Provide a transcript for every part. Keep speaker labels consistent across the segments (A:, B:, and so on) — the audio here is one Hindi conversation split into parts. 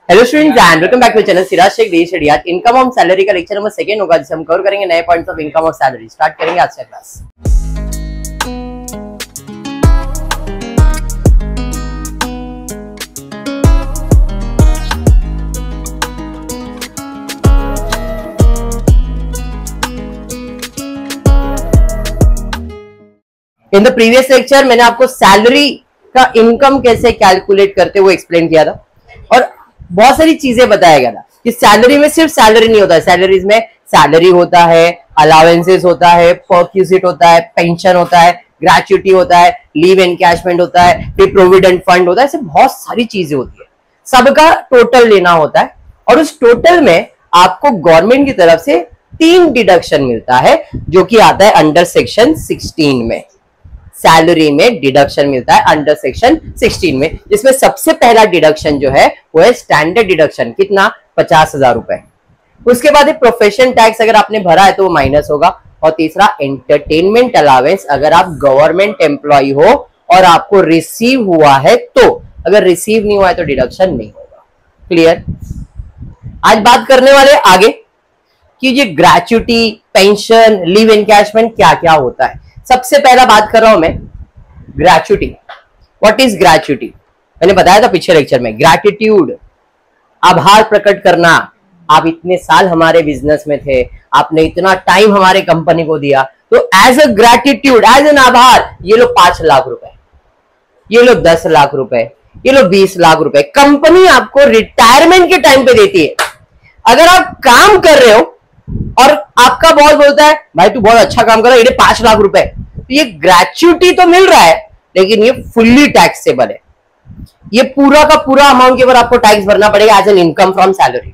A: Hello students and welcome back to channel Siraj Shaikh D study. आज इनकम ऑफ सैलरी का लेक्चर नंबर 2 होगा, जिसे हम कवर करेंगे नए points of income of salary. Start करेंगे आज का class. In the previous lecture मैंने आपको सैलरी का इनकम कैसे कैलकुलेट करते हुए एक्सप्लेन किया था और बहुत सारी चीजें बताया गया था कि सैलरी में सिर्फ सैलरी नहीं होता है, सैलरीज में सैलरी होता है, अलावेंसेस होता है, परक्यूजिट होता है, पेंशन होता है, ग्रेच्युटी होता है, लीव एनकैशमेंट होता है, फिर प्रोविडेंट फंड होता है, ऐसे बहुत सारी चीजें होती है। सबका टोटल लेना होता है और उस टोटल में आपको गवर्नमेंट की तरफ से 3 डिडक्शन मिलता है जो कि आता है अंडर सेक्शन 16 में। सैलरी में डिडक्शन मिलता है अंडर सेक्शन 16 में, जिसमें सबसे पहला डिडक्शन जो है वो है स्टैंडर्ड डिडक्शन। कितना? 50,000 रुपए। उसके बाद प्रोफेशन टैक्स अगर आपने भरा है तो वो माइनस होगा, और तीसरा एंटरटेनमेंट अलावेंस अगर आप गवर्नमेंट एम्प्लॉय हो और आपको रिसीव हुआ है तो, अगर रिसीव नहीं हुआ है तो डिडक्शन नहीं होगा। क्लियर? आज बात करने वाले आगे कि ये ग्रेच्युटी, पेंशन, लीव एनकैशमेंट क्या क्या होता है। सबसे पहला बात कर रहा हूं मैं ग्रेच्युटी। What is gratuity? मैंने बताया था पिछले लेक्चर में, ग्रैटिट्यूड, आभार प्रकट करना। आप इतने साल हमारे बिजनेस में थे, आपने इतना टाइम हमारे कंपनी को दिया, तो as a gratitude, as an आभार, ये लो 5 लाख रुपए, ये लो 10 लाख रुपए, ये लो 20 लाख रुपए कंपनी आपको रिटायरमेंट के टाइम पे देती है। अगर आप काम कर रहे हो और आपका बॉस बोलता है भाई तू बहुत अच्छा काम कर रहा है, ये 5 लाख रुपए, तो ये ग्रेच्युटी तो मिल रहा है लेकिन ये फुल्ली टैक्सेबल है। ये पूरा का पूरा अमाउंट के ऊपर आपको टैक्स भरना पड़ेगा as an income from salary.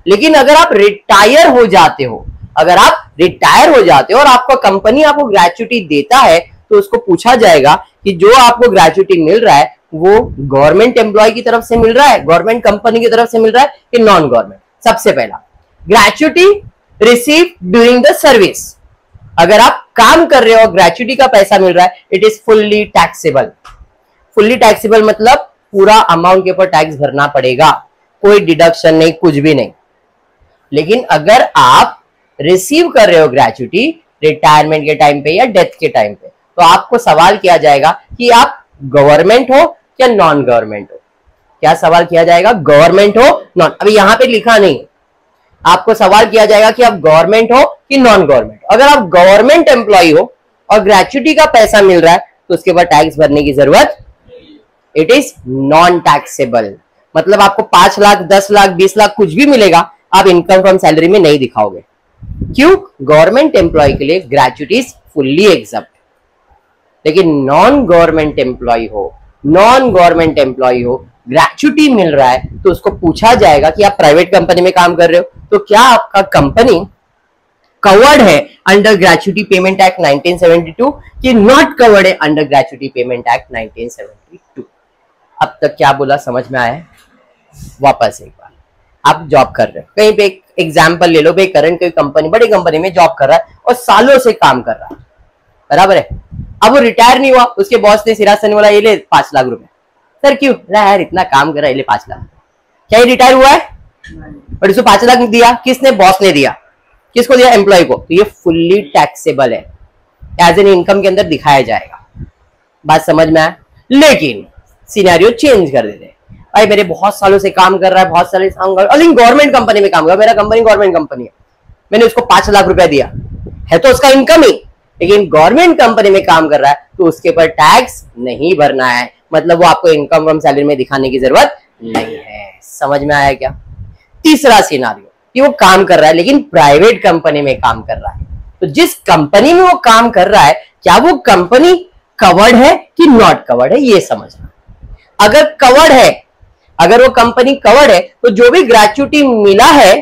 A: लेकिन अगर आप रिटायर हो जाते हो, अगर आप रिटायर हो जाते हो और आपका कंपनी आपको ग्रेच्युटी देता है, तो उसको पूछा जाएगा कि जो आपको ग्रेच्युटी मिल रहा है वो गवर्नमेंट एम्प्लॉय की तरफ से मिल रहा है, गवर्नमेंट कंपनी की तरफ से मिल रहा है कि नॉन गवर्नमेंट। सबसे पहला gratuity receive during the service. अगर आप काम कर रहे हो, ग्रेच्युटी का पैसा मिल रहा है, it is fully taxable. Fully taxable मतलब पूरा अमाउंट के ऊपर टैक्स भरना पड़ेगा, कोई डिडक्शन नहीं, कुछ भी नहीं। लेकिन अगर आप रिसीव कर रहे हो ग्रेच्युटी रिटायरमेंट के टाइम पे या डेथ के टाइम पे, तो आपको सवाल किया जाएगा कि आप गवर्नमेंट हो या नॉन गवर्नमेंट हो। क्या सवाल किया जाएगा? गवर्नमेंट हो, नॉन। अभी यहां पे लिखा नहीं, आपको सवाल किया जाएगा कि आप गवर्नमेंट हो कि नॉन गवर्नमेंट। अगर आप गवर्नमेंट एम्प्लॉय हो और ग्रेच्युटी का पैसा मिल रहा है तो उसके बाद टैक्स भरने की जरूरत, इट इज नॉन टैक्सेबल। मतलब आपको 5 लाख, 10 लाख, 20 लाख कुछ भी मिलेगा, आप इनकम फ्रॉम सैलरी में नहीं दिखाओगे। क्यों? गवर्नमेंट एम्प्लॉय के लिए ग्रेच्युटी इज फुल्ली एग्जम्प्ट। लेकिन नॉन गवर्नमेंट एम्प्लॉय हो, नॉन गवर्नमेंट एम्प्लॉय हो, ग्रेच्युटी मिल रहा है, तो उसको पूछा जाएगा कि आप प्राइवेट कंपनी में काम कर रहे हो तो क्या आपका कंपनी कवर्ड है अंडर ग्रेच्युटी पेमेंट एक्ट 1972 कि नॉट कवर्ड है अंडर ग्रेच्युटी पेमेंट एक्ट 1972। अब तक क्या बोला समझ में आया? वापस एक बार, आप जॉब कर रहे हो कहीं पे, एक एग्जाम्पल ले लो भाई, करंट कोई कंपनी, बड़ी कंपनी में जॉब कर रहा है और सालों से काम कर रहा है, बराबर है। अब वो रिटायर नहीं हुआ, उसके बॉस ने सिराज सर ने बोला ये ले 5 लाख रुपए। सर क्यों? यार इतना काम कर रहा है, ये ले 5 लाख। क्या ये रिटायर हुआ है? और इसको 5 लाख दिया किसने? बॉस ने दिया। किसको दिया? एम्प्लॉय को। तो ये फुल्ली टैक्सेबल है, एज एन इनकम के अंदर दिखाया जाएगा। बात समझ में आया? लेकिन सिनेरियो चेंज कर देते, भाई मेरे बहुत सालों से काम कर रहा है, बहुत सालों से काम कर रहा है, लेकिन गवर्नमेंट कंपनी में काम कर रहा है, मेरा कंपनी गवर्नमेंट कंपनी है, मैंने उसको 5 लाख रुपया दिया है तो उसका इनकम ही, लेकिन गवर्नमेंट कंपनी में काम कर रहा है तो उसके ऊपर टैक्स नहीं भरना है। मतलब वो आपको इनकम फ्रॉम सैलरी में दिखाने की जरूरत नहीं है। समझ में आया क्या? तीसरा सिनारियो कि वो काम कर रहा है लेकिन प्राइवेट कंपनी में काम कर रहा है, तो जिस कंपनी में वो काम कर रहा है क्या वो कंपनी कवर्ड है कि नॉट कवर्ड है, ये समझना। अगर कवर्ड है, अगर वो कंपनी कवर्ड है तो जो भी ग्रेच्युटी मिला है,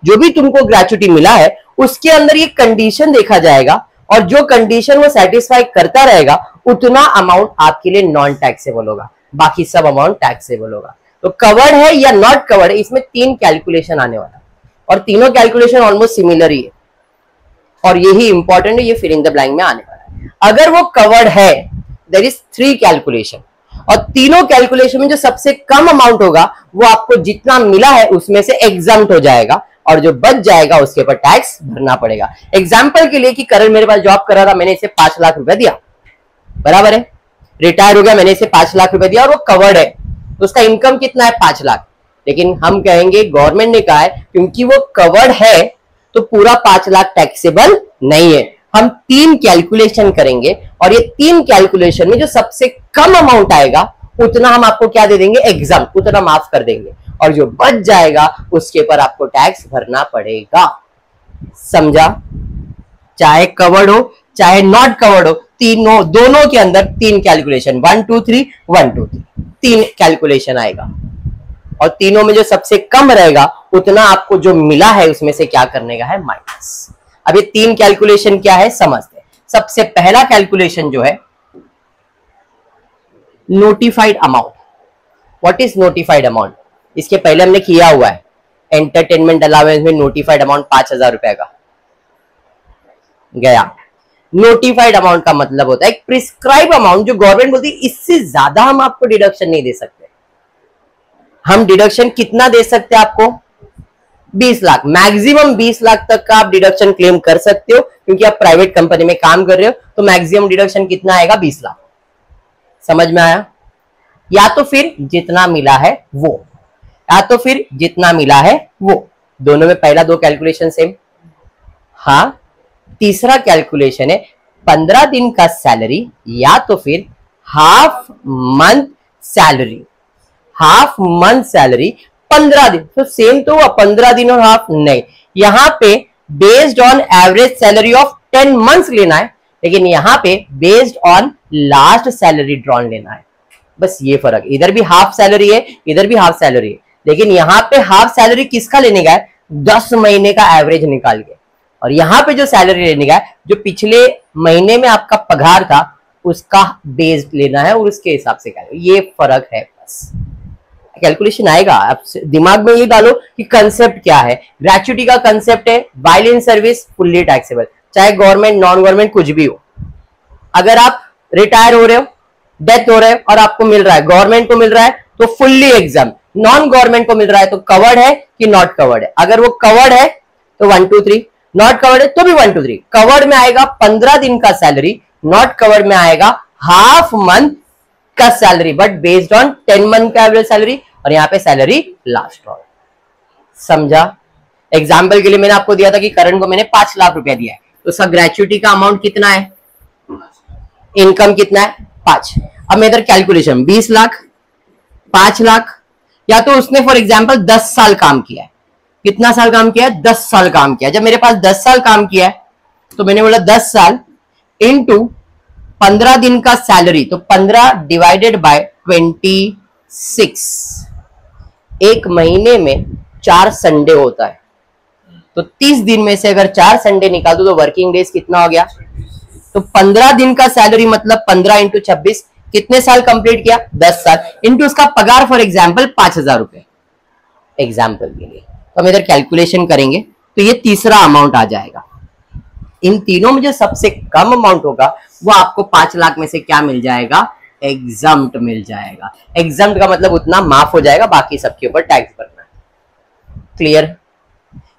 A: जो भी तुमको ग्रेच्युटी मिला है, उसके अंदर ये कंडीशन देखा जाएगा और जो कंडीशन वो सेटिस्फाई करता रहेगा उतना अमाउंट आपके लिए नॉन टैक्सेबल होगा, बाकी सब अमाउंट टैक्सेबल होगा। तो कवर्ड है या नॉट कवर्ड है, इसमें 3 कैलकुलेशन आने वाला और तीनों कैलकुलेशन ऑलमोस्ट सिमिलर ही है और यही इंपॉर्टेंट है, ये फिल इन द ब्लैंक में आने वाला है। अगर वो कवर्ड है, देयर इज 3 कैलकुलेशन और तीनों कैलकुलेशन में जो सबसे कम अमाउंट होगा वो आपको जितना मिला है उसमें से एग्जम्प्ट हो जाएगा, और जो बच जाएगा उसके ऊपर टैक्स भरना पड़ेगा। एग्जाम्पल के लिए कि करण मेरे पास जॉब कर रहा था, मैंने इसे 5 लाख रुपया दिया, बराबर है, रिटायर हो गया, मैंने इसे 5 लाख रुपया दिया और वो कवर्ड है, तो उसका इनकम कितना है 5 लाख। लेकिन हम कहेंगे गवर्नमेंट ने कहा है क्योंकि वो कवर्ड है तो पूरा 5 लाख टैक्सेबल नहीं है। हम 3 कैलकुलेशन करेंगे और ये 3 कैलकुलेशन में जो सबसे कम अमाउंट आएगा उतना हम आपको क्या दे देंगे, एग्जाम, उतना माफ कर देंगे, और जो बच जाएगा उसके पर आपको टैक्स भरना पड़ेगा। समझा? चाहे कवर्ड हो चाहे नॉट कवर्ड हो, तीनों दोनों के अंदर 3 कैलकुलेशन, 1 2 3 1 2 3 3 कैलकुलेशन आएगा, और तीनों में जो सबसे कम रहेगा उतना आपको जो मिला है उसमें से क्या करने का है, माइनस। अब ये 3 कैलकुलेशन क्या है समझते हैं। सबसे पहला कैलकुलेशन जो है notified amount. What is notified amount? इसके पहले हमने किया हुआ है, एंटरटेनमेंट अलाउंस में नोटिफाइड अमाउंट 5,000 रुपए का गया। नोटिफाइड अमाउंट का मतलब होता है एक प्रिस्क्राइब अमाउंट जो गवर्नमेंट बोलती है इससे ज्यादा हम आपको डिडक्शन नहीं दे सकते। हम डिडक्शन कितना दे सकते हैं आपको, 20 लाख, मैक्सिमम 20 लाख तक का आप डिडक्शन क्लेम कर सकते हो, क्योंकि आप प्राइवेट कंपनी में काम कर रहे हो, तो मैक्सिमम डिडक्शन कितना आएगा, 20 लाख। समझ में आया? या तो फिर जितना मिला है वो, या तो फिर जितना मिला है वो, दोनों में पहला 2 कैलकुलेशन सेम। हाँ, तीसरा कैलकुलेशन है 15 दिन का सैलरी या तो फिर half month salary. Half month salary 15 दिन, तो सेम तो हुआ, 15 दिन और हाफ नहीं। यहां पे based on average salary of 10 months लेना है, लेकिन यहां पे based on last salary drawn लेना है। बस ये फर्क, इधर भी हाफ सैलरी है, इधर भी हाफ सैलरी है, लेकिन यहां पे हाफ सैलरी किसका लेने का है, 10 महीने का एवरेज निकाल के, और यहां पे जो सैलरी लेने का है जो पिछले महीने में आपका पगार था उसका बेस लेना है और उसके हिसाब से क्या, ये फर्क है। बस कैलकुलेशन आएगा, आप दिमाग में ये डालो कि कंसेप्ट क्या है। ग्रेच्युटी का कंसेप्ट है while in service fully taxable, चाहे गवर्नमेंट नॉन गवर्नमेंट कुछ भी हो। अगर आप रिटायर हो रहे हो, डेथ हो रहे हो और आपको मिल रहा है, गवर्नमेंट को मिल रहा है तो फुल्ली एग्जाम, नॉन गवर्नमेंट को मिल रहा है तो कवर्ड है कि नॉट कवर्ड है। अगर वो कवर्ड है तो 1 2 3, नॉट कवर्ड है तो भी 1 2 3। कवर्ड में आएगा 15 दिन का सैलरी, नॉट कवर्ड में आएगा हाफ मंथ का salary, but based on 10 month का एवरेज सैलरी, और यहां पे सैलरी लास्ट ऑल। समझा? एग्जाम्पल के लिए मैंने आपको दिया था कि करण को मैंने 5 लाख रुपया दिया है, तो उसका ग्रेच्युटी का अमाउंट कितना है, इनकम कितना है, 5। अब मैं इधर कैलकुलेशन 20 लाख 5 लाख, या तो उसने फॉर एग्जाम्पल 10 साल काम किया है। कितना साल काम किया है, 10 साल काम किया। जब मेरे पास 10 साल काम किया है तो मैंने बोला 10 साल इंटू 15 दिन का सैलरी, तो 15 डिवाइडेड बाय 26। एक महीने में 4 संडे होता है, तो 30 दिन में से अगर 4 संडे निकाल दो तो वर्किंग डेज कितना हो गया, तो 15 दिन का सैलरी मतलब 15 इंटू 26, कितने साल कंप्लीट किया, 10 साल, इंटू उसका पगार फॉर एग्जाम्पल 5,000 रुपए एग्जाम्पल के लिए। तो हम इधर कैलकुलेशन करेंगे तो ये तीसरा अमाउंट आ जाएगा। इन तीनों में जो सबसे कम अमाउंट होगा वो आपको 5 लाख में से क्या मिल जाएगा, एग्जम्प्ट मिल जाएगा। एग्जम्प्ट का मतलब उतना माफ हो जाएगा, बाकी सबके ऊपर टैक्स भरना है। क्लियर?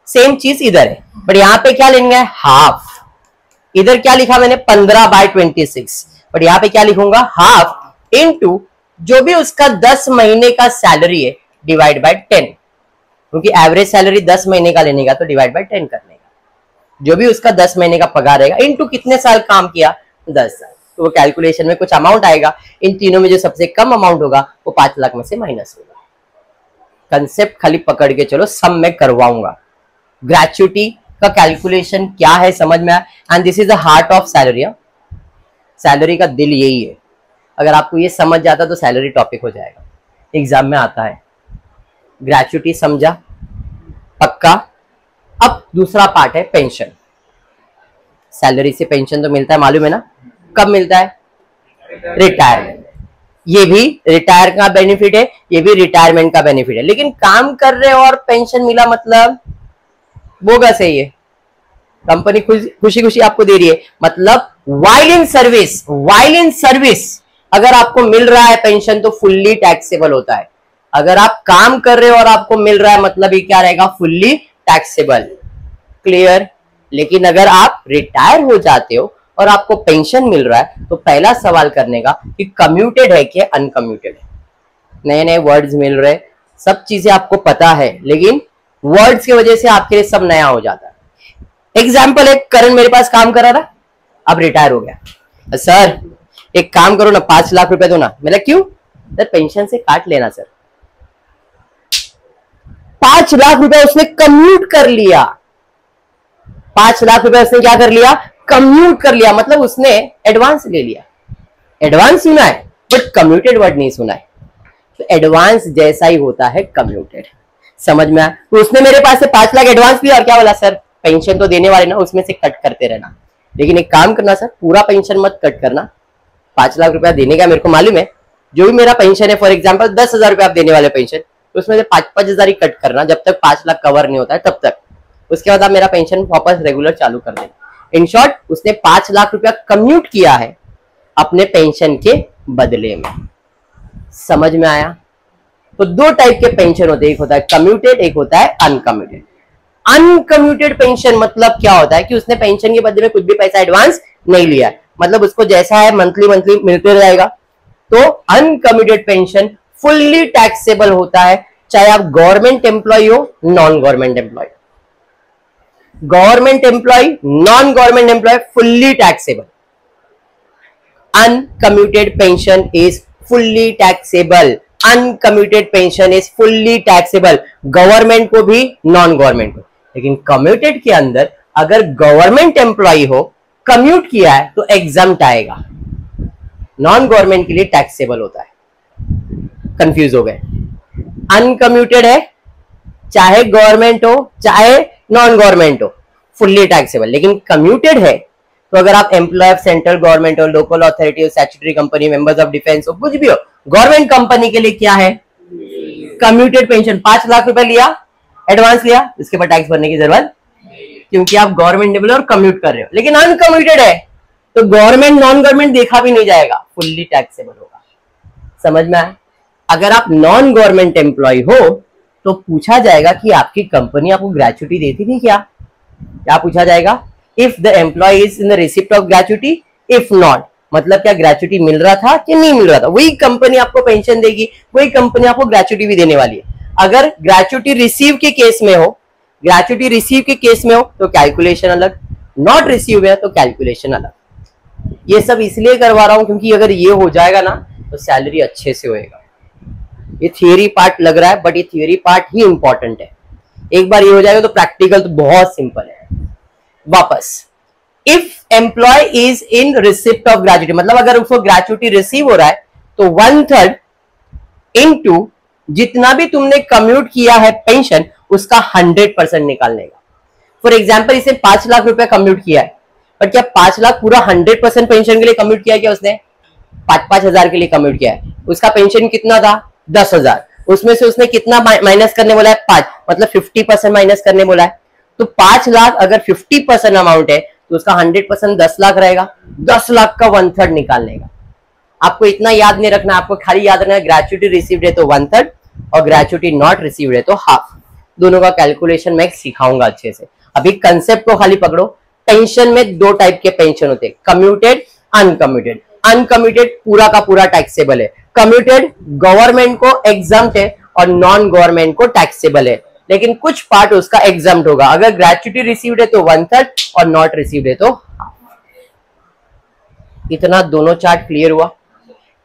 A: सेम चीज इधर है, बट यहां पे क्या लेंगे, हाफ। इधर क्या लिखा मैंने 15/26, बट यहां पे क्या लिखूंगा, हाफ इनटू जो भी उसका 10 महीने का सैलरी है डिवाइड बाय 10, क्योंकि एवरेज सैलरी 10 महीने का लेने का तो डिवाइड बाय 10 करने का, जो भी उसका 10 महीने का पगार रहेगा इनटू कितने साल काम किया, 10 साल, तो वो कैलकुलेशन में कुछ अमाउंट आएगा। इन तीनों में जो सबसे कम अमाउंट होगा वो 5 लाख में से माइनस होगा। कंसेप्ट खाली पकड़ के चलो, सब मैं करवाऊंगा। ग्रेच्युटी का कैलकुलेशन क्या है समझ में आया, and this is the heart of salary. Salary का दिल यही है, अगर आपको ये समझ जाता तो सैलरी टॉपिक हो जाएगा, एग्जाम में आता है। ग्रेच्युटी समझा, पक्का? अब दूसरा पार्ट है पेंशन। सैलरी से पेंशन तो मिलता है, मालूम है ना, कब मिलता है, रिटायरमेंट। ये भी रिटायर का बेनिफिट है, ये भी रिटायरमेंट का बेनिफिट है, लेकिन काम कर रहे हो और पेंशन मिला मतलब बोगस है। ये कंपनी खुशी खुशी आपको दे रही है, मतलब while in service. While in service अगर आपको मिल रहा है पेंशन तो फुल्ली टैक्सेबल होता है। अगर आप काम कर रहे हो और आपको मिल रहा है मतलब ये क्या रहेगा, फुल्ली टैक्सेबल। क्लियर। लेकिन अगर आप रिटायर हो जाते हो और आपको पेंशन मिल रहा है तो पहला सवाल करने का कि कम्यूटेड है कि अनकम्यूटेड है। नए नए वर्ड्स मिल रहे, सब चीजें आपको पता है, लेकिन वर्ड्स की वजह से आपके लिए सब नया हो जाता है। एग्जाम्पल है, करण मेरे पास काम कर रहा था, अब रिटायर हो गया। सर एक काम करो ना, 5 लाख रुपए दो ना। मैंने क्यों? सर पेंशन से काट लेना सर। 5 लाख रुपए उसने कम्यूट कर लिया। 5 लाख रुपए उसने क्या कर लिया? कम्यूट कर लिया, मतलब उसने एडवांस ले लिया। एडवांस सुना है बट कम्यूटेड वर्ड नहीं सुना है। तो एडवांस जैसा ही होता है कम्यूटेड। समझ में आया? तो उसने मेरे पास से 5 लाख एडवांस लिया और क्या बोला, सर पेंशन तो देने वाले ना, उसमें से कट करते रहना। लेकिन एक काम करना सर, पूरा पेंशन मत कट करना। 5 लाख रुपया देने का मेरे को मालूम है, जो भी मेरा पेंशन है, फॉर एग्जाम्पल 10,000 रुपया आप देने वाले पेंशन, तो उसमें से 5,000 ही कट करना जब तक 5 लाख कवर नहीं होता है तब तक। उसके बाद आप मेरा पेंशन वापस रेगुलर चालू कर देना। इन शॉर्ट उसने 5 लाख रुपया कम्यूट किया है अपने पेंशन के बदले में। समझ में आया? तो 2 टाइप के पेंशन होते हैं, एक होता है कम्यूटेड, एक होता है अनकम्यूटेड। अनकम्यूटेड पेंशन मतलब क्या होता है कि उसने पेंशन के बदले में कुछ भी पैसा एडवांस नहीं लिया, मतलब उसको जैसा है मंथली मंथली मिलते रहेगा। तो अनकम्यूटेड पेंशन फुल्ली टैक्सेबल होता है, चाहे आप गवर्नमेंट एम्प्लॉय हो, non government employee. Government employee, non government employee, fully taxable. Uncommuted pension is fully taxable. Uncommuted pension is fully taxable, government को भी, नॉन गवर्नमेंट को। लेकिन कम्यूटेड के अंदर अगर गवर्नमेंट एम्प्लॉय हो, कम्यूट किया है तो एग्जम्प्ट आएगा, नॉन गवर्नमेंट के लिए टैक्सेबल होता है। कंफ्यूज हो गए? अनकम्यूटेड है, चाहे गवर्नमेंट हो चाहे नॉन गवर्नमेंट हो, फुल्ली टैक्सेबल। लेकिन कम्यूटेड है तो अगर आप एम्प्लॉय ऑफ सेंट्रल गवर्नमेंट हो, लोकल अथॉरिटी हो, statutory company, members of defence हो, कुछ भी हो, गवर्नमेंट कंपनी के लिए क्या है? Commuted pension. 5 लाख रुपए लिया, एडवांस लिया, इसके बाद टैक्स भरने की जरूरत, क्योंकि आप गवर्नमेंट एम्प्लॉय और कम्यूट कर रहे हो। लेकिन अनकम्यूटेड है तो गवर्नमेंट नॉन गवर्नमेंट देखा भी नहीं जाएगा, फुल्ली टैक्सेबल होगा। समझ में आया? अगर आप नॉन गवर्नमेंट एम्प्लॉय हो तो पूछा जाएगा कि आपकी कंपनी आपको ग्रेच्युटी देती थी क्या? क्या पूछा जाएगा? If the employee is in the receipt of gratuity, if not, मतलब क्या ग्रेच्युटी मिल रहा था कि नहीं मिल रहा था। वही कंपनी आपको पेंशन देगी, वही कंपनी आपको ग्रेच्युटी भी देने वाली है। अगर ग्रेच्युटी रिसीव के केस में हो, ग्रेच्युटी रिसीव के केस में हो तो कैलकुलेशन अलग, नॉट रिसीव है तो कैलकुलेशन अलग। ये सब इसलिए करवा रहा हूं क्योंकि अगर ये हो जाएगा ना तो सैलरी अच्छे से होएगा। ये थियरी पार्ट लग रहा है बट ये थियरी पार्ट ही इंपॉर्टेंट है। एक बार ये हो जाएगा तो प्रैक्टिकल तो बहुत सिंपल है। वापस, if employee is in receipt of gratuity, मतलब अगर उसको ग्रेच्युटी रिसीव हो रहा है तो 1/3 इनटू जितना भी तुमने कम्यूट किया है पेंशन, उसका 100% निकालने का। फॉर एग्जाम्पल इसे 5 लाख रुपया कम्यूट किया है, बट क्या 5 लाख पूरा 100% पेंशन के लिए कम्यूट किया? क्या उसने 5-5 हजार के लिए कम्यूट किया है? उसका पेंशन कितना था? 10,000। उसमें से उसने कितना माइनस करने बोला है? 5, मतलब 50% माइनस करने बोला है। तो 5 लाख अगर 50% अमाउंट है तो उसका 100% 10 लाख रहेगा। 10 लाख का 1/3 निकालने का। आपको इतना याद नहीं रखना, आपको खाली याद रखना ग्रेच्युटी रिसीव्ड है तो 1/3 और ग्रेच्युटी नॉट रिसीव्ड है तो हाफ। दोनों का कैलकुलेशन मैं सिखाऊंगा अच्छे से। अभी कंसेप्ट को खाली पकड़ो। पेंशन में 2 टाइप के पेंशन होते हैं, कम्यूटेड, अनकम्यूटेड। अनकम्यूटेड पूरा का पूरा टैक्सेबल है, कम्यूटेड गवर्नमेंट को एग्जम्प्ट है और नॉन गवर्नमेंट को टैक्सेबल है, लेकिन कुछ पार्ट उसका एग्जम्प्ट होगा। अगर ग्रेच्युटी रिसीव्ड है तो 1/3 और नॉट रिसीव्ड है तो हाफ। इतना दोनों चार्ट क्लियर हुआ?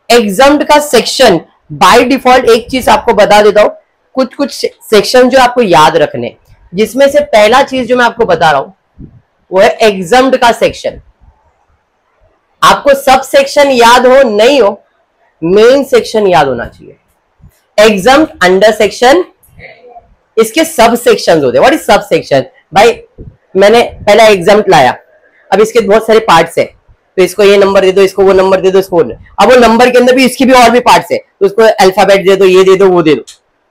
A: एग्जम्प्ट का सेक्शन बाय डिफॉल्ट एक चीज आपको बता देता हूं, कुछ सेक्शन जो आपको याद रखने, जिसमें से पहला चीज जो मैं आपको बता रहा हूं वो है एग्जम्प्ट का सेक्शन। आपको सब सेक्शन याद हो नहीं हो, मेन सेक्शन याद होना चाहिए। एग्जम्प्ट अंडर सेक्शन, इसके सब सेक्शन होते हैं। What is sub section? भाई मैंने पहला एग्जम्प्ट लाया, अब इसके बहुत सारे पार्ट्स है, तो इसको ये नंबर दे दो, इसको वो नंबर दे दो, इसको अब वो नंबर के अंदर भी इसकी भी और भी पार्ट्स है, तो उसको अल्फाबेट दे दो, ये दे दो, वो दे दो।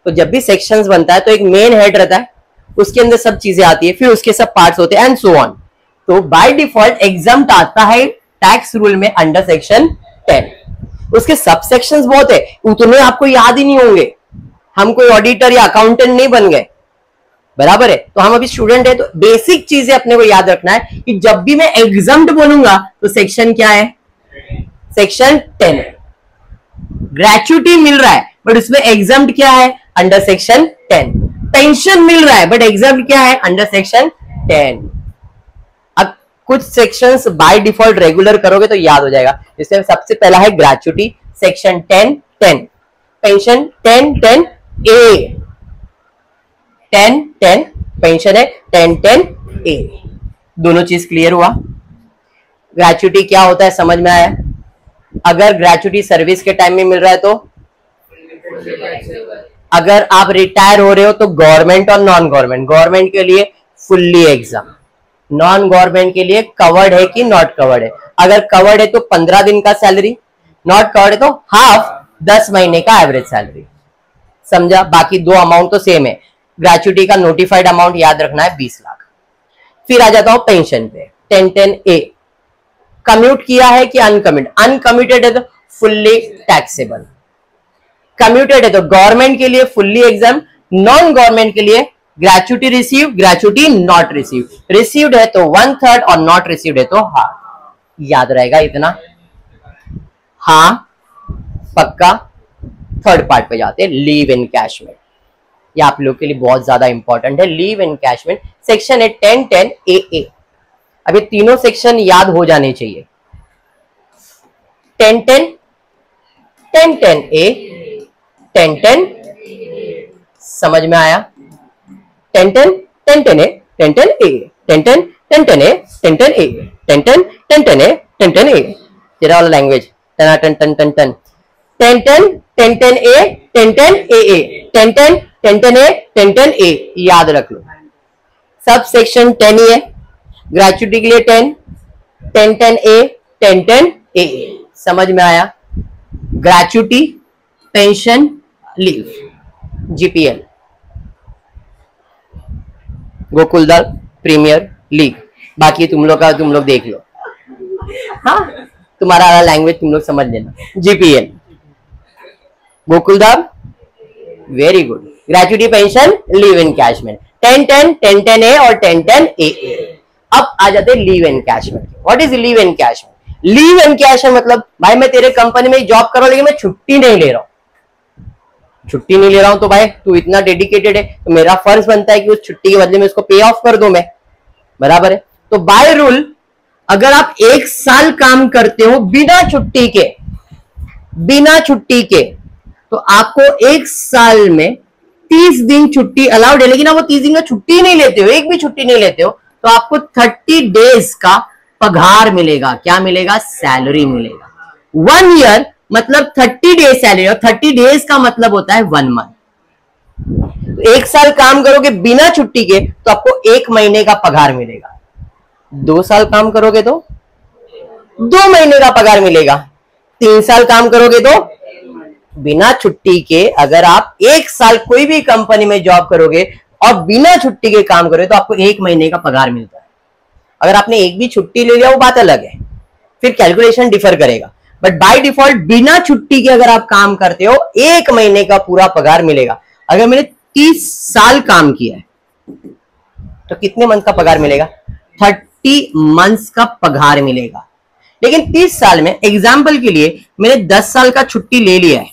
A: तो जब भी सेक्शंस बनता है तो एक मेन हेड रहता है, उसके अंदर सब चीजें आती है, फिर उसके सब पार्ट्स होते हैं एंड सो ऑन। तो बाय डिफॉल्ट एग्जम्प्ट आता है टैक्स रूल में अंडर सेक्शन 10। उसके सब सेक्शंस बहुत है, उतने आपको याद ही नहीं होंगे। हम कोई ऑडिटर या अकाउंटेंट नहीं बन गए, बराबर है। तो हम अभी स्टूडेंट है, तो बेसिक चीजें अपने को याद रखना है कि जब भी मैं एग्जम्प्ट बोलूंगा तो सेक्शन क्या है, सेक्शन 10 है। ग्रेचुटी मिल रहा है बट उसमें एग्जम्प्ट क्या है, अंडर सेक्शन 10। पेंशन मिल रहा है बट एग्जम्प्ट क्या है, अंडर सेक्शन 10। अब कुछ सेक्शंस बाय डिफॉल्ट रेगुलर करोगे तो याद हो जाएगा। इसमें सबसे पहला है ग्रेचुटी, सेक्शन 10 पेंशन 10 ए, 10 पेंशन है 10 ए। दोनों चीज क्लियर हुआ। ग्रेचुटी क्या होता है समझ में आया। अगर ग्रेचुटी सर्विस के टाइम में मिल रहा है तो, अगर आप रिटायर हो रहे हो तो गवर्नमेंट और नॉन गवर्नमेंट, गवर्नमेंट के लिए फुल्ली एग्जाम, नॉन गवर्नमेंट के लिए कवर्ड है कि नॉट कवर्ड है। अगर कवर्ड है तो 15 दिन का सैलरी, नॉट कवर्ड है तो हाफ 10 महीने का एवरेज सैलरी, समझा। बाकी दो अमाउंट तो सेम है। ग्रेचुटी का नोटिफाइड अमाउंट याद रखना है 20 लाख। फिर आ जाता हूं पेंशन पे, 10 ए। कम्यूट किया है कि अनकम्यूटेड, अनकम्यूटेड है तो फुल्ली टैक्सेबल, कम्यूटेड है तो गवर्नमेंट के लिए फुल्ली एग्जाम, नॉन गवर्नमेंट के लिए gratuity receive, gratuity not receive. Received है तो 1/3 और नॉट रिसीव्ड है तो हाफ। याद रहेगा इतना। हाँ पक्का। थर्ड पार्ट पे जाते हैं, लीव एनकैशमेंट। ये आप लोग के लिए बहुत ज्यादा इंपॉर्टेंट है। लीव एनकैशमेंट सेक्शन है 10 ए। अब ये तीनों सेक्शन याद हो जाने चाहिए। 10 ए, 10 समझ में आया। 10 ए, 10 ए, 10 ए, 10 ए। तेरा वाला लैंग्वेज 10 ए, 10 ए याद रख लो। सब सेक्शन 10 ही है। ग्रेचुटी के लिए 10 ए, 10 ए। समझ में आया। ग्रेचुटी, पेंशन, लीव, जीपीएल, गोकुलदाल, प्रीमियर, लीग। बाकी तुम लोग देख लो। हाँ तुम्हारा लैंग्वेज तुम लोग समझ लेना। जीपीएल, गोकुलदाल, very good. Gratuity, pension, leave encashment 10 A और 10 ए। अब आ जाते हैं leave encashment. What is leave encashment? Leave encashment मतलब भाई मैं तेरे कंपनी में जॉब कर रहा हूं लेकिन मैं छुट्टी नहीं ले रहा हूं, छुट्टी नहीं ले रहा हूं तो भाई तू इतना डेडिकेटेड है तो मेरा फर्ज बनता है कि उस छुट्टी के बदले में उसको पे ऑफ कर दूं मैं, बराबर है। तो बाय रूल अगर आप 1 साल काम करते हो बिना छुट्टी के तो आपको 1 साल में 30 दिन छुट्टी अलाउड है। लेकिन आप वो 30 दिन का छुट्टी नहीं लेते हो, एक भी छुट्टी नहीं लेते हो, तो आपको 30 डेज का पगार मिलेगा। क्या मिलेगा? सैलरी मिलेगा। 1 ईयर मतलब 30 डेज सैलरी, और 30 डेज का मतलब होता है 1 मंथ। तो 1 साल काम करोगे बिना छुट्टी के तो आपको 1 महीने का पगार मिलेगा। 2 साल काम करोगे तो 2 महीने का पगार मिलेगा। 3 साल काम करोगे तो बिना छुट्टी के, अगर आप 1 साल कोई भी कंपनी में जॉब करोगे और बिना छुट्टी के काम करोगे तो आपको 1 महीने का पगार मिलता है। अगर आपने एक भी छुट्टी ले लिया वो बात अलग है, फिर कैलकुलेशन डिफर करेगा। बट बाय डिफॉल्ट बिना छुट्टी के अगर आप काम करते हो 1 महीने का पूरा पगार मिलेगा। अगर मैंने 30 साल काम किया है तो कितने मंथ का पगार मिलेगा? 30 मंथ्स का पगार मिलेगा। लेकिन 30 साल में एग्जाम्पल के लिए मैंने 10 साल का छुट्टी ले लिया है,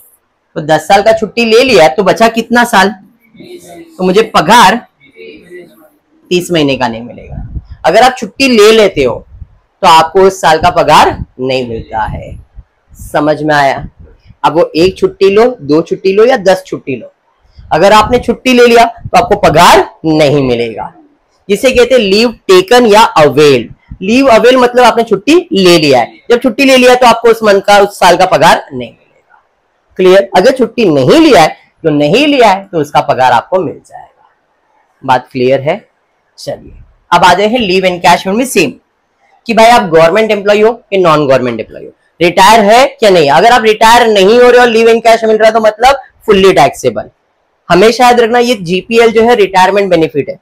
A: तो 10 साल का छुट्टी ले लिया है तो बचा कितना साल? तो मुझे पगार 30 महीने का नहीं मिलेगा। अगर आप छुट्टी ले लेते हो तो आपको उस साल का पगार नहीं मिलता है। समझ में आया? अब वो 1 छुट्टी लो, 2 छुट्टी लो या 10 छुट्टी लो, अगर आपने छुट्टी ले लिया तो आपको पगार नहीं मिलेगा। जिसे कहते हैं लीव टेकन या अवेल। लीव अवेल मतलब आपने छुट्टी ले लिया है। जब छुट्टी ले लिया तो आपको उस मंथ का, उस साल का पगार नहीं मिलेगा। क्लियर? अगर छुट्टी नहीं लिया है तो नहीं लिया है तो उसका पगार आपको मिल जाएगा। बात क्लियर है? चलिए अब आ जाए हैं लीव एनकैशमेंट में सेम, कि भाई आप गवर्नमेंट एम्प्लॉय हो कि नॉन गवर्नमेंट एम्प्लॉय हो, रिटायर है क्या नहीं। अगर आप रिटायर नहीं हो रहे हो लीव एनकैशमेंट मिल रहा है तो मतलब फुल्ली टैक्सेबल। हमेशा याद रखना ये जीपीएल जो है रिटायरमेंट बेनिफिट है।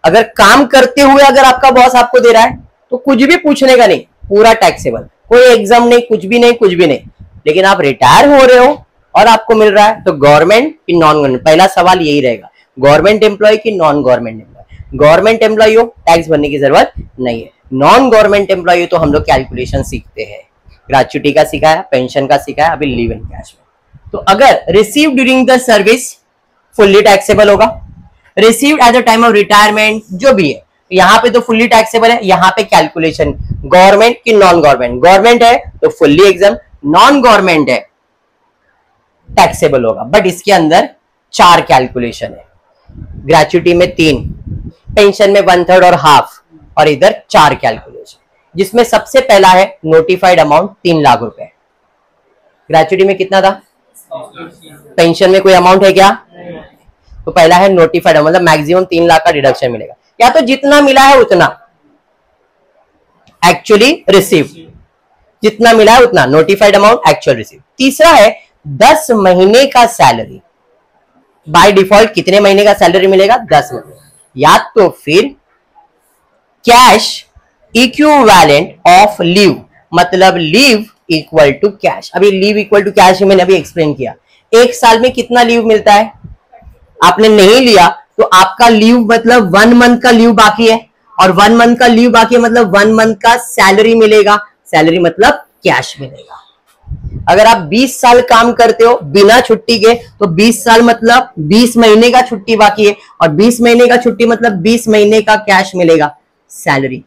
A: अगर काम करते हुए अगर आपका बॉस आपको दे रहा है तो कुछ भी पूछने का नहीं, पूरा टैक्सेबल, कोई एग्जाम नहीं, कुछ भी नहीं। लेकिन आप रिटायर हो रहे हो और आपको मिल रहा है, तो गवर्नमेंट की नॉन गवर्नमेंट, पहला सवाल यही रहेगा, गवर्नमेंट एम्प्लॉय की non government employee. Government employee हो टैक्स भरने की जरूरत नहीं है, नॉन गवर्नमेंट एम्प्लॉय हो तो हम लोग कैलकुलेशन सीखते हैं, ग्रेच्युटी का सीखा है, पेंशन का सीखा है, अभी लीव इन कैश में। तो अगर receive during the service fully taxable होगा, received at the time of retirement जो भी है, यहाँ पे तो फुल्ली टैक्सेबल है, यहाँ पे कैलकुलेशन गवर्नमेंट की नॉन गवर्नमेंट, गवर्नमेंट है तो फुल्ली एग्जाम, नॉन गवर्नमेंट है टैक्सेबल होगा। बट इसके अंदर 4 कैलकुलेशन है, ग्रेच्युटी में 3, पेंशन में 1/3 और हाफ, और इधर 4 कैलकुलेशन, जिसमें सबसे पहला है नोटिफाइड अमाउंट 3 लाख रुपए। ग्रेच्युटी में कितना था, पेंशन में कोई अमाउंट है क्या, तो पहला है नोटिफाइड, मतलब मैक्सिमम 3 लाख का डिडक्शन मिलेगा, या तो जितना मिला है उतना, एक्चुअली रिसीव जितना मिला है उतना, नोटिफाइड अमाउंट एक्चुअल रिसीव। तीसरा है 10 महीने का सैलरी, बाय डिफॉल्ट कितने महीने का सैलरी मिलेगा, 10 महीने, या तो फिर कैश इक्विवेलेंट ऑफ लीव, मतलब लीव इक्वल टू कैश। अभी लीव इक्वल टू कैश मैंने अभी एक्सप्लेन किया, एक साल में कितना लीव मिलता है, आपने नहीं लिया तो आपका लीव मतलब 1 मंथ का लीव बाकी है, और 1 मंथ का लीव बाकी है मतलब 1 मंथ का सैलरी मिलेगा, सैलरी मतलब कैश मिलेगा। अगर आप 20 साल काम करते हो बिना छुट्टी के, तो 20 साल मतलब 20 महीने का छुट्टी बाकी है, और 20 महीने का छुट्टी मतलब 20 महीने का कैश मिलेगा, सैलरी।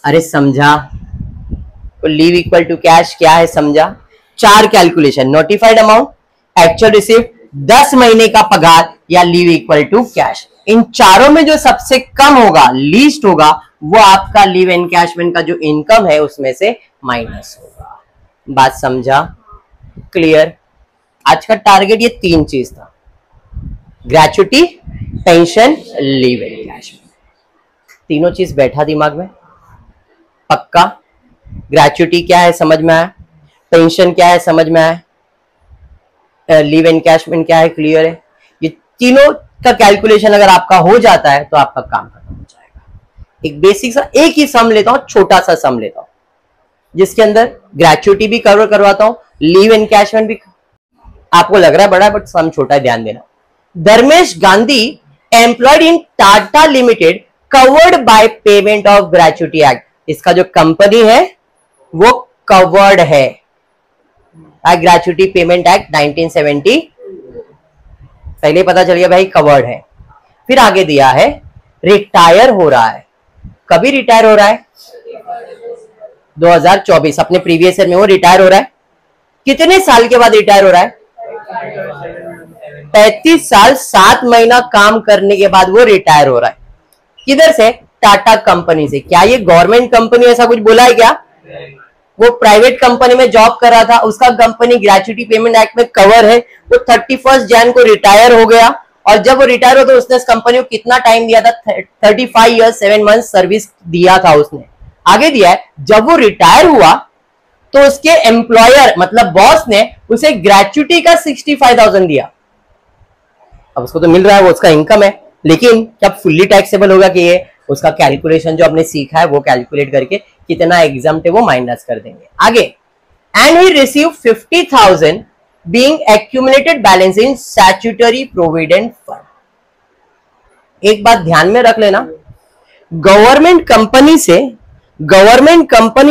A: अरे समझा, तो लीव इक्वल टू कैश क्या है समझा। 4 calculation, notified amount, actual receive, 10 महीने का पगार, या लीव इक्वल टू कैश। इन चारों में जो सबसे कम होगा, लीस्ट होगा, वो आपका लीव एनकैशमेंट का जो इनकम है उसमें से माइनस होगा। बात समझा, क्लियर। आज का टारगेट ये 3 चीज था, ग्रेच्युटी, पेंशन, लीव एनकैशमेंट, तीनों चीज बैठा दिमाग में पक्का। ग्रेच्युटी क्या है समझ में आया, पेंशन क्या है समझ में आया, लीव एनकैशमेंट क्या है क्लियर है। ये तीनों का कैलकुलेशन अगर आपका हो जाता है तो आपका काम खत्म हो जाएगा। एक बेसिक सा एक ही सम लेता हूं, छोटा सा सम लेता हूं, जिसके अंदर ग्रेच्युटी भी कवर करवाता हूं, लीव एनकैशमेंट भी। आपको लग रहा है बड़ा, बट सम छोटा है, ध्यान देना। Dharmesh Gandhi employed in Tata limited covered by payment of gratuity act. इसका जो कंपनी है वो कवर्ड है ग्रेच्युटी पेमेंट एक्ट 1970, पहले पता चल गया भाई कवर्ड है। फिर आगे दिया है रिटायर हो रहा है, कभी रिटायर हो रहा है 2024, अपने प्रीवियस ईयर में वो रिटायर हो रहा है। कितने साल के बाद रिटायर हो रहा है, 35 साल 7 महीना काम करने के बाद वो रिटायर हो रहा है। किधर से, टाटा कंपनी से। क्या ये गवर्नमेंट कंपनी ऐसा कुछ बोला है क्या, वो प्राइवेट कंपनी में जॉब कर रहा था, उसका कंपनी ग्रेच्युटी पेमेंट एक्ट में कवर है, वो 31 जन को रिटायर हो गया, और जब वो रिटायर हो तो उसने इस कंपनी को कितना टाइम दिया था, 35 ईयर्स 7 मंथ सर्विस दिया था उसने। आगे दिया है जब वो रिटायर हुआ तो उसके एम्प्लॉयर मतलब बॉस ने उसे ग्रेच्युटी का 65,000 दिया। अब उसको तो मिल रहा है, वो उसका इनकम है, लेकिन क्या फुल्ली टैक्सेबल होगा कि ये उसका कैलकुलेशन जो आपने सीखा है वो कैलकुलेट करके कितना एग्जाम्प्ट है वो माइनस कर देंगे। आगे, and he receive 50,000 being accumulated balance in statutory provident fund. एक बात ध्यान में रख लेना, गवर्नमेंट कंपनी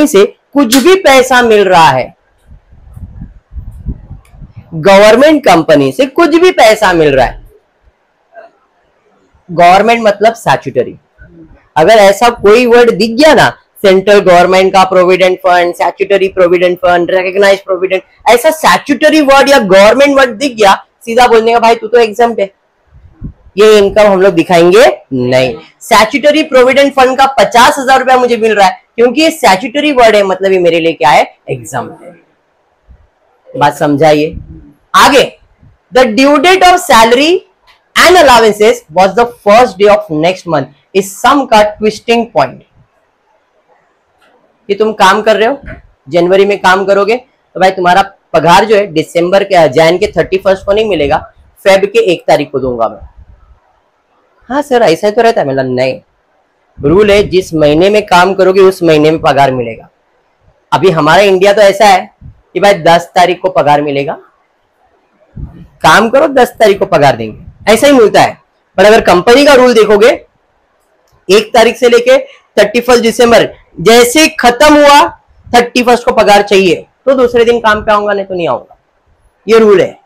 A: से कुछ भी पैसा मिल रहा है, गवर्नमेंट कंपनी से कुछ भी पैसा मिल रहा है, गवर्नमेंट मतलब स्टैट्यूटरी, अगर ऐसा कोई वर्ड दिख गया ना, सेंट्रल गवर्नमेंट का provident fund, statutory provident fund, recognise provident, ऐसा स्टैट्यूटरी वर्ड या गवर्नमेंट वर्ड दिख गया, सीधा बोलने का भाई तू तो एग्जम्प्ट है, ये इनकम हम लोग दिखाएंगे नहीं। स्टैट्यूटरी प्रोविडेंट फंड का 50,000 रुपया मुझे मिल रहा है, क्योंकि ये स्टैट्यूटरी वर्ड है, मतलब ये मेरे लिए क्या है, एग्जम्प्ट है। बात समझाइए। आगे, the due date of salary and allowances was the first day of next month. इस सम का ट्विस्टिंग पॉइंट, कि तुम काम कर रहे हो, जनवरी में काम करोगे तो भाई तुम्हारा पगार जो है दिसंबर के जैन के 31 को नहीं मिलेगा, फेब के 1 तारीख को दूंगा मैं। हाँ सर ऐसा ही तो रहता है, मतलब नहीं, रूल है जिस महीने में काम करोगे उस महीने में पगार मिलेगा। अभी हमारा इंडिया तो ऐसा है कि भाई 10 तारीख को पगार मिलेगा, काम करो 10 तारीख को पगार देंगे, ऐसा ही मिलता है। पर अगर कंपनी का रूल देखोगे 1 तारीख से लेके 31 दिसंबर जैसे खत्म हुआ 31 को पगार चाहिए तो दूसरे दिन काम पे आऊंगा, नहीं तो नहीं आऊंगा, ये रूल है।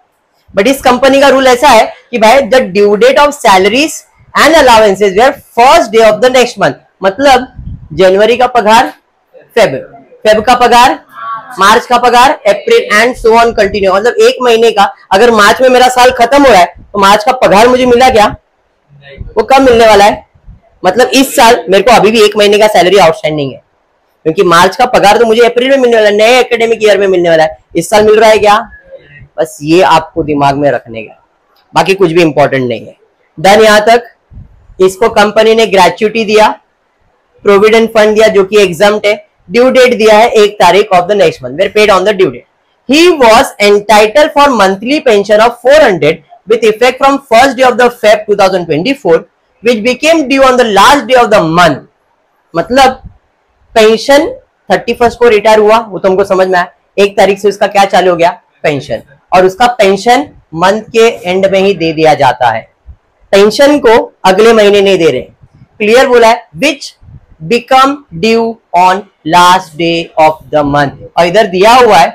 A: बट इस कंपनी का रूल ऐसा है कि भाई the due date of salaries and allowances were first day of the next month, मतलब जनवरी का पगार फेब का पगार, मार्च का पगार, अप्रैल एंड सो ऑन कंटिन्यू, मतलब 1 महीने का। अगर मार्च में मेरा साल खत्म हो रहा है तो मार्च का पगार मुझे मिला क्या? वो कब मिलने वाला है? मतलब इस साल मेरे को अभी भी 1 महीने का सैलरी आउटस्टैंडिंग है, क्योंकि मार्च का पगार तो मुझे अप्रैल में मिलने वाला है, नए एकेडमिक ईयर में मिलने वाला है। इस साल मिल रहा है क्या? बस ये आपको दिमाग में रखने का, बाकी कुछ भी इंपॉर्टेंट नहीं है। डन यहां तक। इसको कंपनी ने ग्रेच्युटी दिया, प्रोविडेंट फंड दिया जो कि एग्जाम्प्ट है, ड्यू डेट दिया है 1 तारीख of the next month, were paid on the due date. He was entitled for monthly pension of 400 with effect from first day of the feb 2024 which became due on the last day of the month. मतलब पेंशन 31 को रिटायर हुआ, वो तुमको समझ में आया, 1 तारीख से उसका क्या चालू हो गया? पेंशन, और उसका पेंशन मंथ के एंड में ही दे दिया जाता है, पेंशन को अगले महीने नहीं दे रहे। क्लियर बोला है, which become due on last day of the month, और इधर दिया हुआ है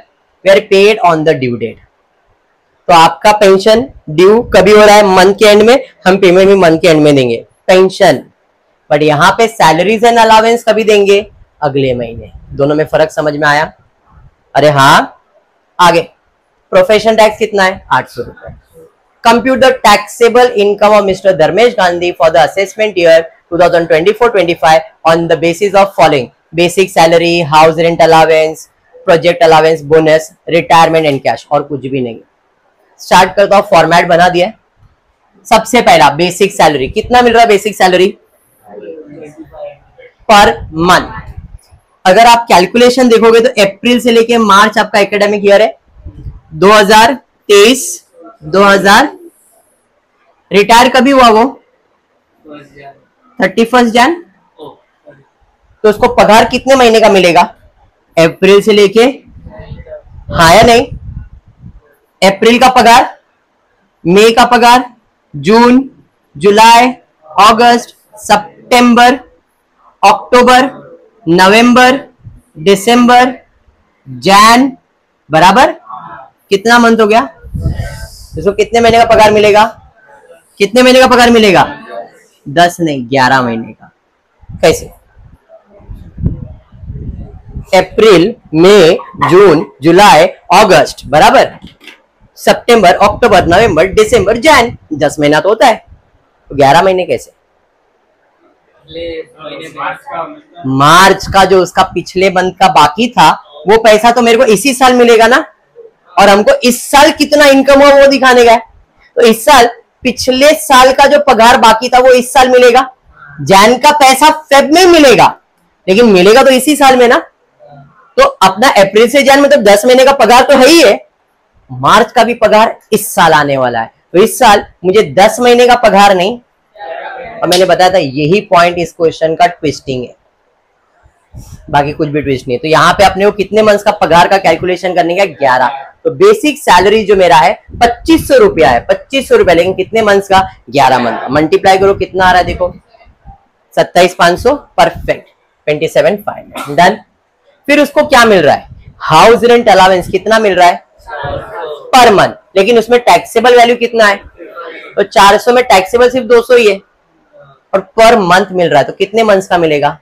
A: were paid on the due date. तो आपका पेंशन ड्यू कभी हो रहा है? मंथ के एंड में, हम पेमेंट भी मंथ के एंड में देंगे पेंशन। बट यहां पे सैलरीज एंड अलावेंस कभी देंगे? अगले महीने। दोनों में फर्क समझ में आया? अरे हाँ। आगे प्रोफेशन टैक्स कितना है? 800 रुपए। Compute the taxable income of mister Dharmesh Gandhi for the assessment year 2024-25 on the basis of following: basic salary, house rent allowance, project allowance, bonus, retirement and cash, और कुछ भी नहीं। स्टार्ट करता हूं, फॉर्मेट बना दिया। सबसे पहला बेसिक सैलरी, कितना मिल रहा है बेसिक सैलरी? Per month. अगर आप कैलकुलेशन देखोगे तो अप्रैल से लेके मार्च आपका एकेडमिक ईयर है 2023, 2000, रिटायर कभी हुआ वो? 31 जन। तो उसको पगार कितने महीने का मिलेगा? अप्रैल से लेके, हाँ या नहीं? अप्रैल का पगार, मई का पगार, जून, जुलाई, अगस्त, सितंबर, अक्टूबर, नवंबर, दिसंबर, जैन, बराबर कितना मंथ हो गया? इसको कितने महीने का पगार मिलेगा? कितने महीने का पगार मिलेगा? 10 नहीं, 11 महीने का। कैसे? अप्रैल, मई, जून, जुलाई, अगस्त, बराबर, सितंबर, अक्टूबर, नवंबर, दिसंबर, जैन, 10 महीना तो होता है, तो 11 महीने कैसे? मार्च का जो उसका पिछले मंथ का बाकी था वो पैसा तो मेरे को इसी साल मिलेगा ना, और हमको इस साल कितना इनकम हुआ वो दिखाने का है। तो इस साल पिछले साल का जो पगार बाकी था वो इस साल मिलेगा। जैन का पैसा फेब में मिलेगा, लेकिन मिलेगा तो इसी साल में ना। तो अपना अप्रैल से जैन मतलब 10 महीने का पगार तो है ही है। मार्च का भी पगार इस साल आने वाला है, तो इस साल मुझे 10 महीने का पगार नहीं, और मैंने बताया था यही पॉइंट इस क्वेश्चन का ट्विस्टिंग है, बाकी कुछ भी ट्विस्ट नहीं है। तो यहाँ पे अपने को कितने मंथ्स का पगार का कैलकुलेशन करने का? 11। तो बेसिक सैलरी जो मेरा है 2500 रुपया है, 2500 रुपया, लेकिन कितने मंथ्स का? 11 मंथ का। मल्टीप्लाई करो कितना आ रहा है, देखो 27,500, परफेक्ट, 27,500, डन। फिर उसको क्या मिल रहा है? हाउस रेंट अलावेंस कितना मिल रहा है? पर मंथ, लेकिन उसमें टैक्सेबल वैल्यू कितना है? तो 400 में टैक्सेबल सिर्फ 200 ही है, और पर मंथ मिल रहा है, तो कितने मंथ्स का मिलेगा?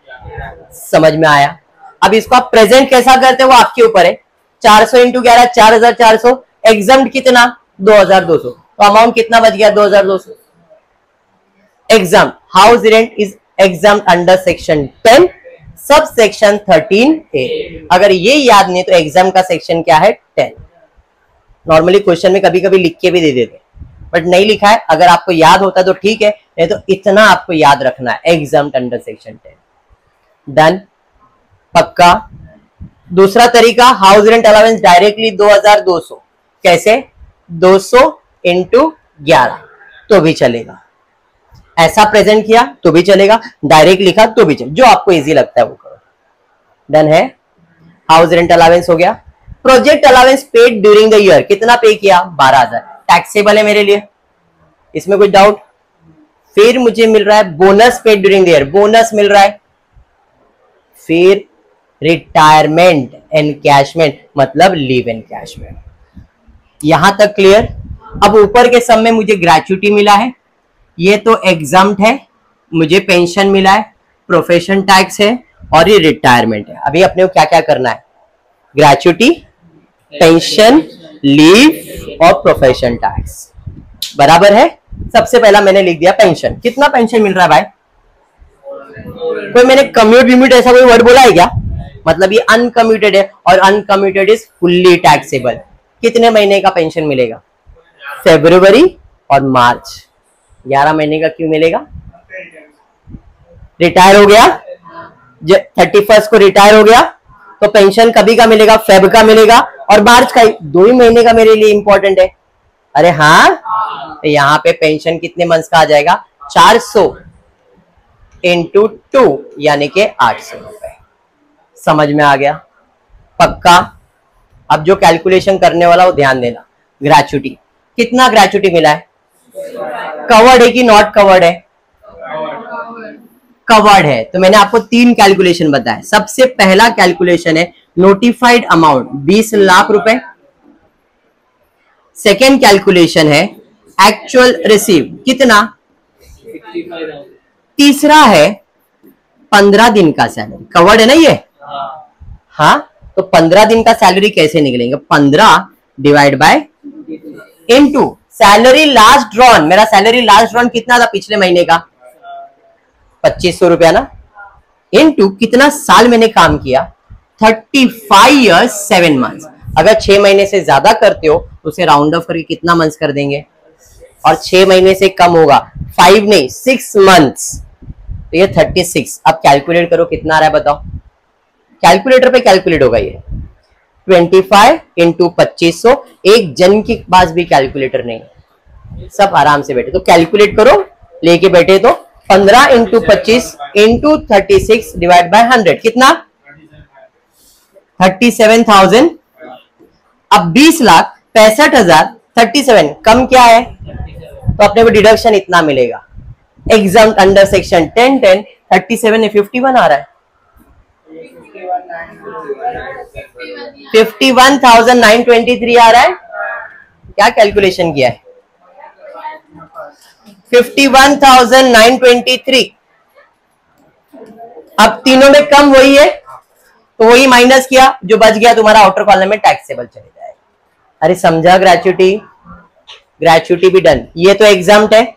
A: समझ में आया? अब इसको आप प्रेजेंट कैसा करते हो वो आपके ऊपर है। 400 इंटू 11, 4400, एग्जाम्प्ट कितना? 2200, तो अमाउंट कितना बच गया? 2200। Exempt, house rent is exempt under section 10 sub section 13A। अगर ये याद नहीं तो एग्जाम का सेक्शन क्या है? 10। नॉर्मली क्वेश्चन में कभी कभी लिख के भी दे देते, बट नहीं लिखा है। अगर आपको याद होता तो ठीक है, नहीं तो इतना आपको याद रखना है, एग्जाम अंडर सेक्शन 10। डन, पक्का। दूसरा तरीका, हाउस रेंट अलावेंस डायरेक्टली 2200। कैसे? 200 इंटू 11 तो भी चलेगा, ऐसा प्रेजेंट किया तो भी चलेगा, डायरेक्ट लिखा तो भी चलेगा, जो आपको इजी लगता है वो करो। डन है, हाउस रेंट अलावेंस हो गया। Project allowance paid during the year, कितना पे किया? 12,000, टैक्सेबल है मेरे लिए, इसमें कोई डाउट? फिर मुझे मिल रहा है bonus paid during the year, bonus मिल रहा है। फिर रिटायरमेंट एनकैशमेंट मतलब लीव एनकैशमेंट, यहां तक क्लियर? अब ऊपर के सम में मुझे ग्रेच्युटी मिला है, ये तो एग्जम्प्ट है, मुझे पेंशन मिला है, प्रोफेशन टैक्स है और ये रिटायरमेंट है। अभी अपने को क्या क्या करना है? ग्रेच्युटी, पेंशन, लीव और प्रोफेशन टैक्स, बराबर है। सबसे पहला मैंने लिख दिया पेंशन। कितना पेंशन मिल रहा है भाई? कोई मैंने कम्यूट विम्यूट ऐसा कोई वर्ड बोला है क्या? मतलब ये अनकम्यूटेड है और अनकम्यूटेड इज फुल्ली टैक्सेबल। कितने महीने का पेंशन मिलेगा? फरवरी और मार्च, 11 महीने का क्यों मिलेगा? रिटायर हो गया, 31 को रिटायर हो गया तो पेंशन कभी का मिलेगा? फेब का मिलेगा और मार्च का, 2 ही महीने का मेरे लिए इंपॉर्टेंट है। अरे हाँ, तो यहाँ पे पेंशन कितने मंथ्स का आ जाएगा? 400 इंटू 2 यानी कि 800 रुपए। समझ में आ गया? पक्का? अब जो कैलकुलेशन करने वाला वो ध्यान देना। ग्रेच्युटी, कितना ग्रेच्युटी मिला है? कवर्ड है कि नॉट कवर्ड है? कवर्ड है। तो मैंने आपको 3 कैलकुलेशन बताया। सबसे पहला कैलकुलेशन है नोटिफाइड अमाउंट 20 लाख रुपए। सेकेंड कैलकुलेशन है एक्चुअल रिसीव, कितना? 65,000। तीसरा है 15 दिन का सैलरी, कवर्ड है ना ये? हाँ, तो 15 दिन का सैलरी कैसे निकलेंगे? 15 divide by into salary last drawn. मेरा सैलरी लास्ट ड्रॉन कितना था पिछले महीने का? 2500 रुपया ना, इनटू कितना साल मैंने काम किया? 35 ईयर्स 7 मंथ्स। अगर 6 महीने से ज्यादा करते हो तो उसे राउंड ऑफ करके कितना मंथ्स कर देंगे? और 6 महीने से कम होगा, 5 नहीं 6 मंथ्स, तो ये 36। अब कैलकुलेट करो कितना आ रहा है बताओ? कैलकुलेटर पे कैलकुलेट होगा ये 25 इंटू 2500। एक जन के पास भी कैलकुलेटर नहीं, सब आराम से बैठे तो कैलकुलेट करो, लेके बैठे तो 15 इंटू 25 इंटू 36 डिवाइड बाय 100, कितना? 37,000। अब 20 लाख 65,000, 37 कम क्या है? तो अपने को डिडक्शन इतना मिलेगा। एग्जाम अंडर सेक्शन 1010 37 है 51 आ रहा है, 51,923 आ रहा है। क्या कैलकुलेशन किया है? 51,923। अब तीनों में कम वही है तो वही माइनस किया, जो बच गया तुम्हारा आउटर कॉलम में टैक्सेबल चले जाएगा। अरे समझा? ग्रेच्युटी, ग्रेच्युटी भी डन। ये तो एग्जाम्प्ट है।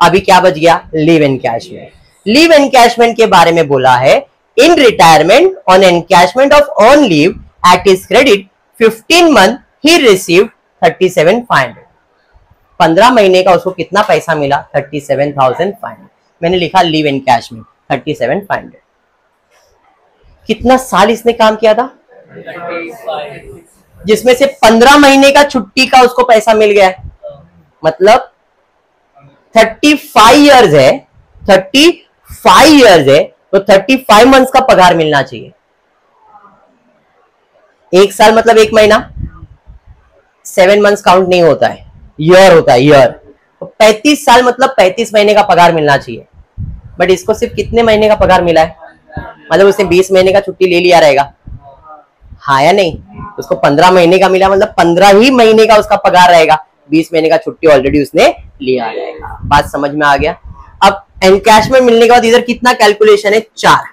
A: अभी क्या बच गया? Leave encashment. लीव एनकैशमेंट के बारे में बोला है in retirement on encashment of on leave at his credit 15 month ही रिसीव्ड 37,500। 15 महीने का उसको कितना पैसा मिला? 37,500। मैंने लिखा लीव एनकैशमेंट 37,500। कितना साल इसने काम किया था? 35। जिसमें से 15 महीने का छुट्टी का उसको पैसा मिल गया है, मतलब 35 इयर्स है, 35 इयर्स है तो 35 मंथ्स का पगार मिलना चाहिए। एक साल मतलब 1 महीना, 7 मंथ्स काउंट नहीं होता है, ईयर होता है ईयर। तो 35 साल मतलब 35 महीने का पगार मिलना चाहिए। बट इसको सिर्फ कितने महीने का पगार मिला है? मतलब उसने 20 महीने का छुट्टी ले लिया रहेगा, हाँ या नहीं? उसको 15 महीने का मिला मतलब 15 ही महीने का उसका पगार रहेगा, 20 महीने का छुट्टी ऑलरेडी उसने लिया रहेगा। बात समझ में आ गया? अब एनकैशमेंट मिलने के बाद इधर कितना कैलकुलेशन है? 4,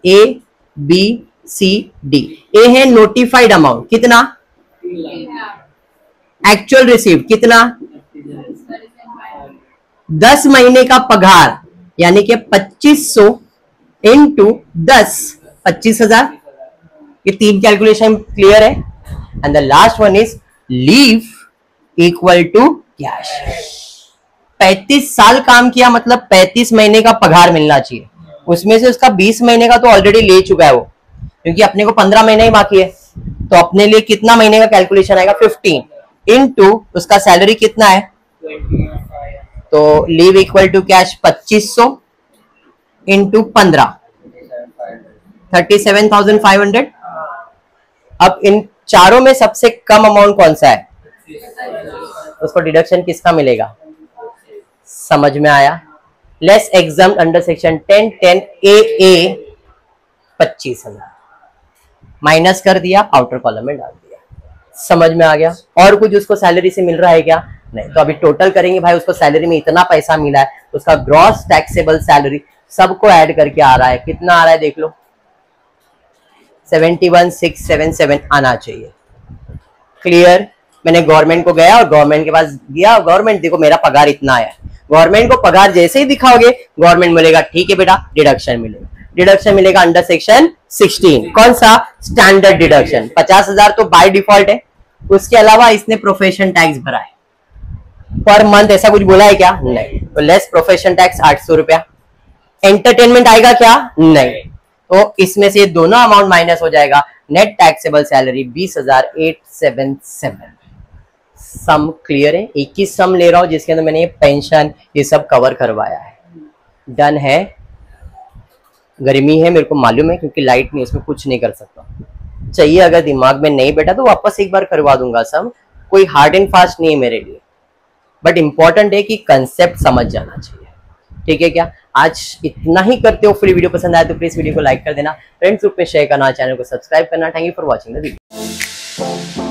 A: A B C D. A है नोटिफाइड अमाउंट, कितना? एक्चुअल रिसीव कितना? 10 महीने का पगार यानी कि 2500 इंटू 10, 25,000। ये 3 कैलकुलेशन क्लियर है। And the last one is leave equal to cash. 35 साल काम किया मतलब 35 महीने का पगार मिलना चाहिए। उसमें से उसका 20 महीने का तो ऑलरेडी ले चुका है वो, क्योंकि अपने को 15 महीने ही बाकी है। तो अपने लिए कितना महीने का कैलकुलेशन आएगा? 15 इंटू उसका सैलरी कितना है? 25। तो leave equal to cash 2500 into 15, 37,500। अब इन चारों में सबसे कम अमाउंट कौन सा है, उसको डिडक्शन किसका मिलेगा, समझ में आया। Less exam under section 10(10)(a)(a) 25,000 minus कर दिया, आउटर कॉलम में डाल दिया, समझ में आ गया। और कुछ उसको सैलरी से मिल रहा है क्या, नहीं। तो अभी टोटल करेंगे भाई, उसको सैलरी में इतना पैसा मिला है, उसका ग्रॉस टैक्सेबल सैलरी सबको ऐड करके आ रहा है, कितना आ रहा है देख लो, 71,677 आना चाहिए। क्लियर। मैंने गवर्नमेंट को गया और गवर्नमेंट के पास गया, गवर्नमेंट देखो मेरा पगार इतना आया है, गवर्नमेंट को पगार जैसे ही दिखाओगे गवर्नमेंट बोलेगा ठीक है बेटा डिडक्शन मिलेगा। डिडक्शन मिलेगा अंडर सेक्शन 16, कौन सा, स्टैंडर्ड डिडक्शन। 50,000 तो बाय डिफॉल्ट है, उसके अलावा इसने प्रोफेशन टैक्स भरा है पर मंथ, ऐसा कुछ बोला है क्या, नहीं। तो लेस प्रोफेशन टैक्स 800 रुपया। एंटरटेनमेंट आएगा क्या, नहीं। तो इसमें से दोनों अमाउंट माइनस हो जाएगा, नेट टैक्सेबल सैलरी 20,877। सम क्लियर है, 21 सम ले रहा हूं जिसके अंदर मैंने ये पेंशन ये सब कवर करवाया है। डन है। गर्मी है मेरे को मालूम है क्योंकि लाइट नहीं, इसमें कुछ नहीं कर सकता। चाहिए अगर दिमाग में नहीं बैठा तो वापस एक बार करवा दूंगा सम, कोई हार्ड एंड फास्ट नहीं है मेरे लिए, बट इंपॉर्टेंट है कि कंसेप्ट समझ जाना चाहिए। ठीक है क्या, आज इतना ही करते हो। फिर वीडियो पसंद आए तो प्लीज वीडियो को लाइक कर देना, फ्रेंड्स ग्रुप में शेयर करना, चैनल को सब्सक्राइब करना। Thank you for watching the video.